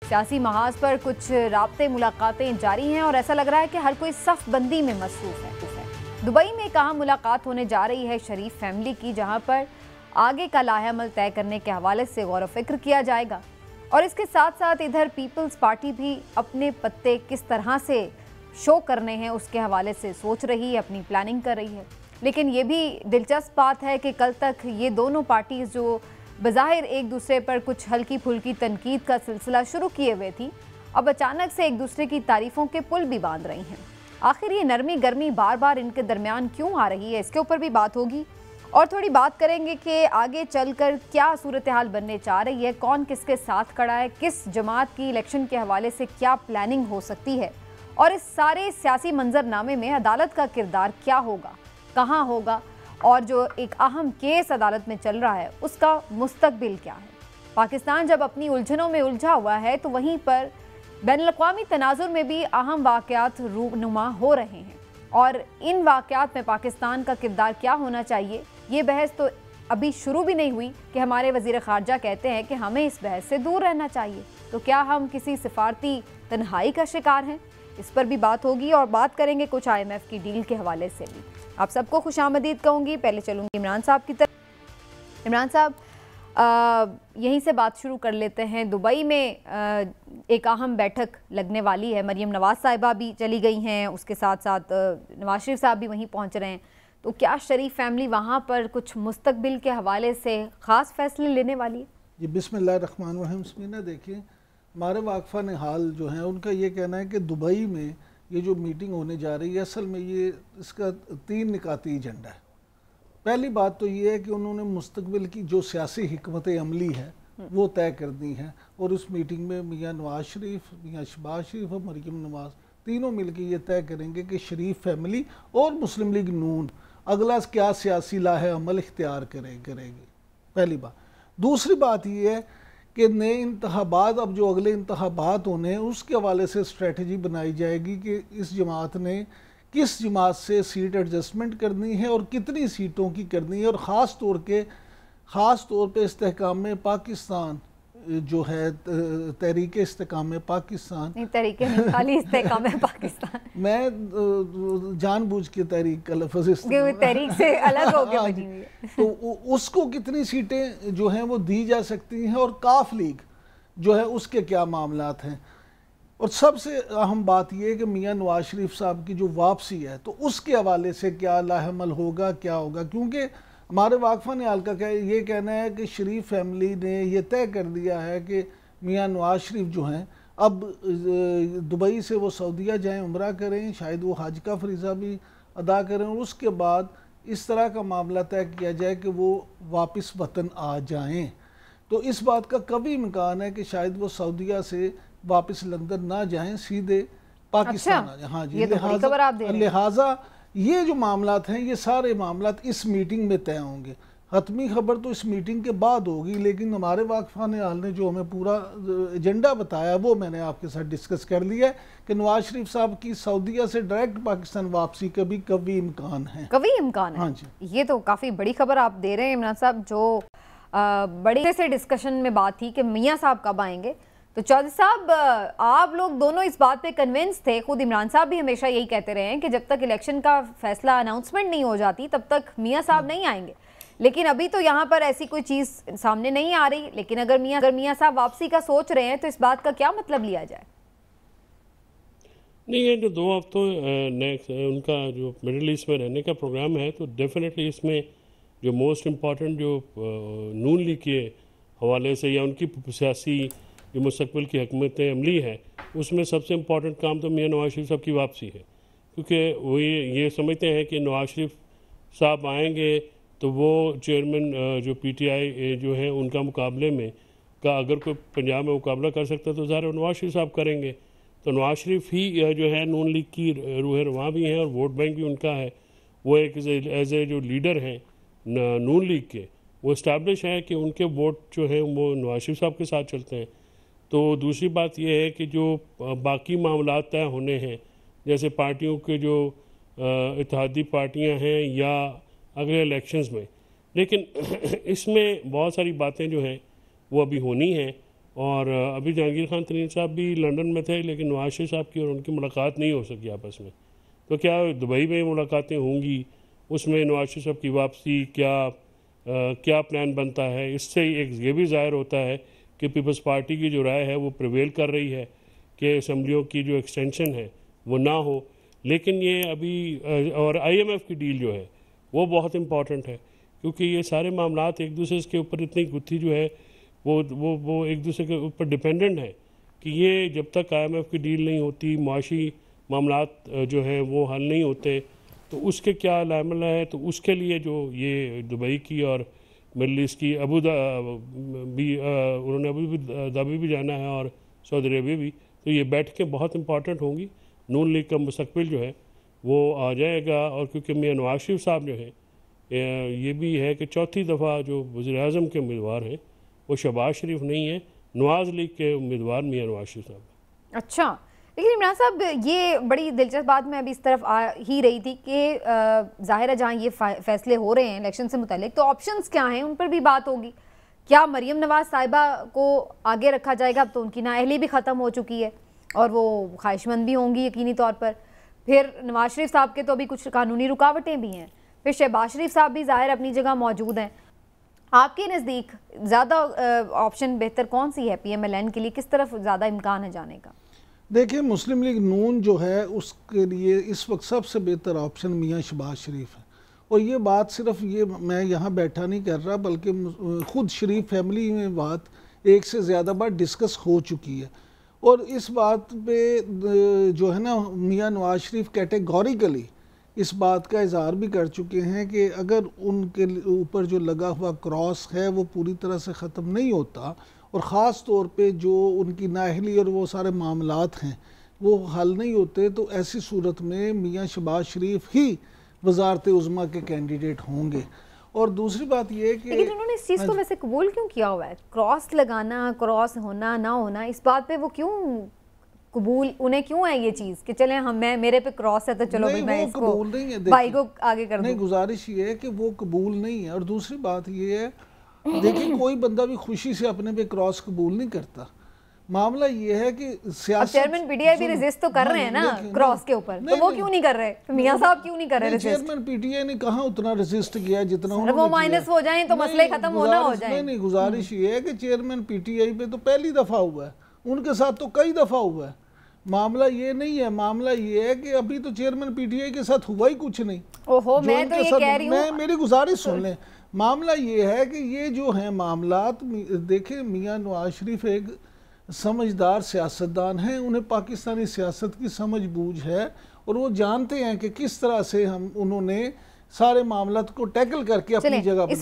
सियासी महाज पर कुछ राब्ते मुलाकातें जारी हैं और ऐसा लग रहा है कि हर कोई सफ बंदी में मसरूफ है। दुबई में एक अहम मुलाकात होने जा रही है शरीफ फैमिली की, जहां पर आगे का लाहेअमल तय करने के हवाले से गौर व फिक्र किया जाएगा। और इसके साथ साथ इधर पीपल्स पार्टी भी अपने पत्ते किस तरह से शो करने हैं उसके हवाले से सोच रही है, अपनी प्लानिंग कर रही है। लेकिन ये भी दिलचस्प बात है कि कल तक ये दोनों पार्टीज जो बज़ाहिर एक दूसरे पर कुछ हल्की फुल्की तनकीद का सिलसिला शुरू किए हुए थी, अब अचानक से एक दूसरे की तारीफों के पुल भी बांध रही हैं। आखिर ये नरमी गर्मी बार बार इनके दरमियान क्यों आ रही है, इसके ऊपर भी बात होगी। और थोड़ी बात करेंगे कि आगे चलकर क्या सूरत हाल बनने जा रही है, कौन किसके साथ खड़ा है, किस जमात की इलेक्शन के हवाले से क्या प्लानिंग हो सकती है, और इस सारे सियासी मंजरनामे में अदालत का किरदार क्या होगा, कहाँ होगा, और जो एक अहम केस अदालत में चल रहा है उसका मुस्तकबिल क्या है। पाकिस्तान जब अपनी उलझनों में उलझा हुआ है तो वहीं पर बैनुल-अक़वामी तनाजुर में भी अहम वाक़यात रूनुमा हो रहे हैं, और इन वाक़यात में पाकिस्तान का किरदार क्या होना चाहिए, ये बहस तो अभी शुरू भी नहीं हुई कि हमारे वज़ीर ख़ारजा कहते हैं कि हमें इस बहस से दूर रहना चाहिए। तो क्या हम किसी सिफारती तन्हाई का शिकार हैं, इस पर भी बात होगी। और बात करेंगे कुछ IMF की डील के हवाले से भी। आप सबको खुशामदीद कहूँगी। पहले चलूँगी इमरान साहब की तरफ। इमरान साहब, यहीं से बात शुरू कर लेते हैं। दुबई में एक अहम बैठक लगने वाली है, मरीम नवाज़ साहिबा भी चली गई हैं, उसके साथ साथ नवाज शरीफ साहब भी वहीं पहुँच रहे हैं। तो क्या शरीफ फैमिली वहाँ पर कुछ मुस्तकबिल के हवाले से ख़ास फैसले लेने वाली है? जी, बिस्मिल्लाहिर्रहमानिर्रहीम। समीना, देखिए, हमारे वाकफ़ा निहाल जो हैं उनका ये कहना है कि दुबई में ये जो मीटिंग होने जा रही है, असल में ये इसका 3 निकाती एजेंडा है। पहली बात तो ये है कि उन्होंने मुस्तकबिल की जो सियासी हिकमत अमली है वो तय कर दी है, और उस मीटिंग में मियाँ नवाज शरीफ, मियाँ शहबाज शरीफ और मरीम नवाज तीनों मिलकर ये तय करेंगे कि शरीफ फैमिली और मुस्लिम लीग नून अगला क्या सियासी लाहे अमल इख्तियार करेगी। पहली बात। दूसरी बात ये है कि नए इंतखाबात, अब जो अगले इंतखाबात होने हैं उसके हवाले से स्ट्रेटजी बनाई जाएगी कि इस जमात ने किस जमात से सीट एडजस्टमेंट करनी है और कितनी सीटों की करनी है, और ख़ास तौर पे इस्तेहकाम पाकिस्तान जो है, तहरीक इस्तेहकाम पाकिस्तान, नहीं तहरीके नहीं, खाली इस्तेहकाम पाकिस्तान मैं जानबूझ के तहरीक का लफ्ज़ तहरीक से अलग हो गया बनी हुई है। तो उसको कितनी सीटें जो हैं वो दी जा सकती हैं, और काफ लीग जो है उसके क्या मामलात हैं। और सबसे अहम बात यह है कि मियाँ नवाज शरीफ साहब की जो वापसी है तो उसके हवाले से क्या लाहेअमल होगा, क्या होगा, क्योंकि हमारे वाकफ़ा ने हाल का ये कहना है कि शरीफ फैमिली ने यह तय कर दिया है कि मियाँ नवाज शरीफ जो हैं अब दुबई से वो सऊदीया जाएं, उम्रा करें, शायद वो हज का फरीज़ा भी अदा करें, और उसके बाद इस तरह का मामला तय किया जाए कि वो वापस वतन आ जाएं। तो इस बात का कभी इम्कान है कि शायद वो सऊदीया से वापस लंदन ना जाएं, सीधे पाकिस्तान आ जाएं। हाँ जी, लिहाजा ये जो मामलात हैं ये सारे मामलात इस मीटिंग में तय होंगे। हतमी खबर तो इस मीटिंग के बाद होगी, लेकिन हमारे वाकफ़ा ने हाल ने जो हमें पूरा एजेंडा बताया वो मैंने आपके साथ डिस्कस कर लिया है कि नवाज शरीफ साहब की सऊदीया से डायरेक्ट पाकिस्तान वापसी का भी कभी इम्कान है। कभी इम्कान है? हाँ जी, ये तो काफ़ी बड़ी खबर आप दे रहे हैं इमरान साहब। जो बड़े से डिस्कशन में बात थी कि मियाँ साहब कब आएंगे, तो चौधरी साहब आप लोग दोनों इस बात पे कन्विंस थे, खुद इमरान साहब भी हमेशा यही कहते रहे हैं कि जब तक इलेक्शन का फैसला अनाउंसमेंट नहीं हो जाती तब तक मियाँ साहब नहीं आएंगे। लेकिन अभी तो यहाँ पर ऐसी कोई चीज़ सामने नहीं आ रही। लेकिन अगर मियाँ साहब वापसी का सोच रहे हैं तो इस बात का क्या मतलब लिया जाए? नहीं, ये जो 2 हफ्तों नेक्स्ट उनका जो मिडिल ईस्ट में रहने का प्रोग्राम है, तो डेफिनेटली इसमें जो मोस्ट इम्पॉर्टेंट जो नून लीग के हवाले से या उनकी सियासी जो मुस्तकबिल की हुकूमत अमली है उसमें सबसे इम्पॉर्टेंट काम तो मियाँ नवाज शरीफ साहब की वापसी है, क्योंकि वो ये समझते हैं कि नवाज शरीफ साहब आएंगे तो वो चेयरमैन जो PTI जो है उनका मुकाबले में का अगर कोई पंजाब में मुकाबला कर सकता है तो ज़ाहिर नवाज शरीफ साहब करेंगे। तो नवाज शरीफ ही जो है नून लीग की रूह रवां भी हैं और वोट बैंक भी उनका है। वो एक एज ए जो लीडर हैं नून लीग के, वो इस्टेब्लिश है कि उनके वोट जो हैं वो नवाज शरीफ साहब के साथ चलते हैं। तो दूसरी बात यह है कि जो बाकी मामला तय होने हैं, जैसे पार्टियों के जो इत्तेहादी पार्टियां हैं या अगले इलेक्शंस में, लेकिन इसमें बहुत सारी बातें जो हैं वो अभी होनी हैं। और अभी जहांगीर खान तरीन साहब भी लंदन में थे, लेकिन नवाज शरीफ साहब की और उनकी मुलाकात नहीं हो सकी आपस में। तो क्या दुबई में मुलाकातें होंगी, उसमें नवाज शरीफ साहब की वापसी क्या प्लान बनता है? इससे एक ये भी ज़ाहिर होता है कि पीपल्स पार्टी की जो राय है वो प्रिवेल कर रही है कि असम्बलियों की जो एक्सटेंशन है वो ना हो। लेकिन ये अभी और IMF की डील जो है वो बहुत इम्पॉर्टेंट है, क्योंकि ये सारे मामलात एक दूसरे के ऊपर इतनी गुत्थी जो है वो एक दूसरे के ऊपर डिपेंडेंट है कि ये जब तक IMF की डील नहीं होती, मुआशी मामलात जो है वो हल नहीं होते, तो उसके क्या लामल है। तो उसके लिए जो ये दुबई की और मिडल ईस्ट की उन्होंने अबू धाबी भी जाना है और सऊदी अरेबिया भी, तो ये बैठकें बहुत इंपॉर्टेंट होंगी। नून लीग का मुस्तकबिल जो है वो आ जाएगा। और क्योंकि मियां नवाज शरीफ साहब जो है ये भी है कि चौथी दफ़ा जो वज़ीर-ए-आज़म के उम्मीदवार हैं वो शहबाज शरीफ नहीं है, नवाज लीग के उम्मीदवार मियां नवाज शरीफ साहब। अच्छा, लेकिन इमरान साहब ये बड़ी दिलचस्प बात मैं अभी इस तरफ आ ही रही थी कि ज़ाहिर है जहाँ ये फैसले हो रहे हैं इलेक्शन से मुतालिक, तो ऑप्शंस क्या हैं उन पर भी बात होगी। क्या मरियम नवाज साहिबा को आगे रखा जाएगा? अब तो उनकी नाअहली भी ख़त्म हो चुकी है और वो ख्वाहिशमंद भी होंगी यकीनी तौर पर। फिर नवाज शरीफ साहब के तो अभी कुछ कानूनी रुकावटें भी हैं, फिर शहबाज शरीफ साहब भी ज़ाहिर अपनी जगह मौजूद हैं। आपके नज़दीक ज़्यादा ऑप्शन बेहतर कौन सी है PMLN के लिए? किस तरफ ज़्यादा इम्कान है जाने का? देखिए, मुस्लिम लीग नून जो है उसके लिए इस वक्त सबसे बेहतर ऑप्शन मियां शहबाज शरीफ है। और ये बात सिर्फ ये मैं यहाँ बैठा नहीं कर रहा, बल्कि ख़ुद शरीफ फैमिली में बात एक से ज़्यादा बार डिस्कस हो चुकी है। और इस बात पे जो है ना मियां नवाज शरीफ कैटेगोरिकली इस बात का इजहार भी कर चुके हैं कि अगर उनके ऊपर जो लगा हुआ क्रॉस है वो पूरी तरह से ख़त्म नहीं होता और ख़ास तौर पे जो उनकी नाअहली और वो सारे मामलात हैं वो हल नहीं होते, तो ऐसी सूरत में मियां शहबाज शरीफ ही वज़ारत उज़्मा के कैंडिडेट होंगे। और दूसरी बात ये है कि लेकिन उन्होंने इस चीज़ को वैसे कबूल क्यों किया हुआ है? क्रॉस लगाना, क्रॉस होना ना होना, इस बात पे वो क्यों कबूल, उन्हें क्यों है ये चीज़ कि चले मेरे पे क्रॉस है तो चलो भाई मैं इसको कबूल नहीं है, भाई को आगे कर दूं। नहीं, गुजारिश ये है कि वो कबूल नहीं है। और दूसरी बात ये है, देखिए कोई बंदा भी खुशी से अपने पे क्रॉस कबूल नहीं करता। मामला ये है कि सियासत, चेयरमैन PTI भी रेजिस्ट तो कर रहे हैं ना क्रॉस के ऊपर, तो वो क्यों नहीं कर रहे? मियां साहब क्यों नहीं कर रहे रेजिस्ट? चेयरमैन PTI ने कहा उतना रेजिस्ट किया जितना वो माइनस हो जाए तो मसले खत्म होना हो जाए। नहीं, गुजारिश ये है कि चेयरमैन PTI पे तो पहली दफ़ा हुआ है, उनके साथ तो कई दफ़ा हुआ है। मामला ये नहीं है, मामला ये है कि अभी तो चेयरमैन PTI के साथ हुआ ही कुछ नहीं। ओहो, मैं तो ये कह रही हूँ, मेरी गुजारिश सुन लें। मामला ये है कि ये जो है मामलात, देखें मियां नवाज शरीफ एक समझदार सियासतदान हैं, उन्हें पाकिस्तानी सियासत की समझ बूझ है और वो जानते हैं कि किस तरह से उन्होंने सारे मामलात को टैकल करके अपनी जगह बना